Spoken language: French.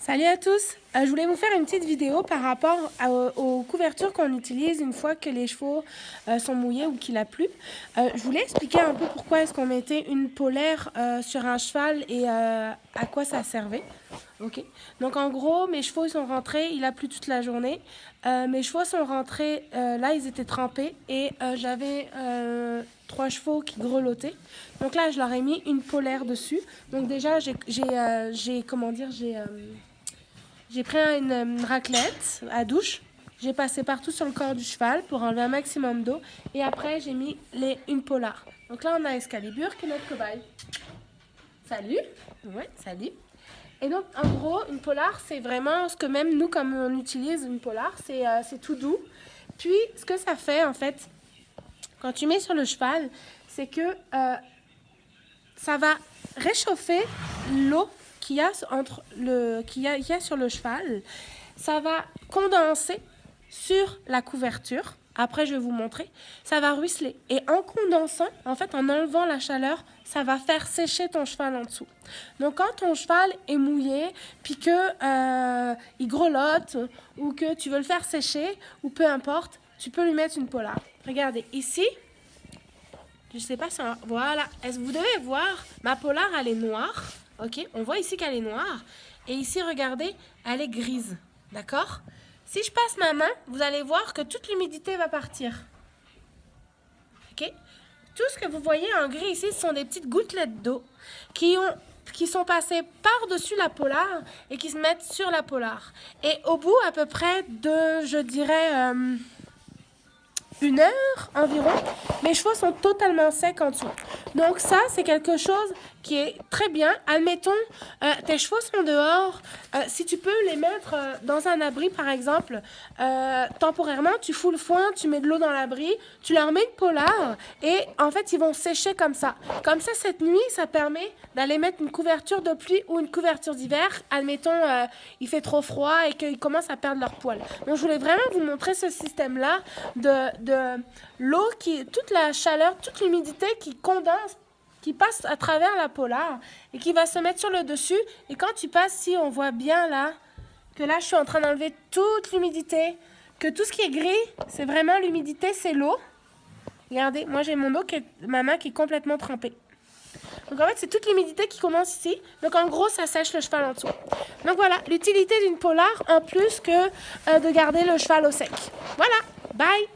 Salut à tous, je voulais vous faire une petite vidéo par rapport aux couvertures qu'on utilise une fois que les chevaux sont mouillés ou qu'il a plu. Je voulais expliquer un peu pourquoi est-ce qu'on mettait une polaire sur un cheval et à quoi ça servait. Ok. Donc en gros, mes chevaux ils sont rentrés, il a plu toute la journée. Mes chevaux sont rentrés, là ils étaient trempés et j'avais 3 chevaux qui grelottaient. Donc là je leur ai mis une polaire dessus. Donc déjà j'ai pris une raclette à douche, j'ai passé partout sur le corps du cheval pour enlever un maximum d'eau et après j'ai mis une polar. Donc là on a Excalibur qui est notre cobaye. Salut. Ouais, salut. Et donc en gros une polar c'est vraiment ce que même nous comme on utilise une polar, c'est tout doux. Puis ce que ça fait en fait quand tu mets sur le cheval, c'est que ça va réchauffer l'eau qu'il y a sur le cheval. Ça va condenser sur la couverture. Après, je vais vous montrer. Ça va ruisseler. Et en condensant, en fait, en enlevant la chaleur, ça va faire sécher ton cheval en dessous. Donc, quand ton cheval est mouillé, puis que il grelotte, ou que tu veux le faire sécher, ou peu importe, tu peux lui mettre une polar. Regardez, ici, je sais pas si... Voilà. Vous devez voir, ma polar, elle est noire. Ok, on voit ici qu'elle est noire. Et ici, regardez, elle est grise. D'accord? Si je passe ma main, vous allez voir que toute l'humidité va partir. Ok? Tout ce que vous voyez en gris ici, ce sont des petites gouttelettes d'eau qui sont passées par-dessus la polar et qui se mettent sur la polar. Et au bout à peu près de, je dirais, 1 heure environ, mes chevaux sont totalement secs en dessous. Donc ça, c'est quelque chose qui est très bien. Admettons, tes chevaux sont dehors. Si tu peux les mettre dans un abri, par exemple, temporairement, tu fous le foin, tu mets de l'eau dans l'abri, tu leur mets une polar et en fait, ils vont sécher comme ça. Comme ça, cette nuit, ça permet d'aller mettre une couverture de pluie ou une couverture d'hiver. Admettons, il fait trop froid et qu'ils commencent à perdre leur poil. Donc, je voulais vraiment vous montrer ce système-là de l'eau, toute la chaleur, toute l'humidité qui condense, qui passe à travers la polar et qui va se mettre sur le dessus. Et quand tu passes, si on voit bien là, que là je suis en train d'enlever toute l'humidité, que tout ce qui est gris, c'est vraiment l'humidité, c'est l'eau. Regardez, moi j'ai ma main qui est complètement trempée. Donc en fait, c'est toute l'humidité qui commence ici. Donc en gros, ça sèche le cheval en dessous. Donc voilà, l'utilité d'une polar en plus que de garder le cheval au sec. Voilà, bye.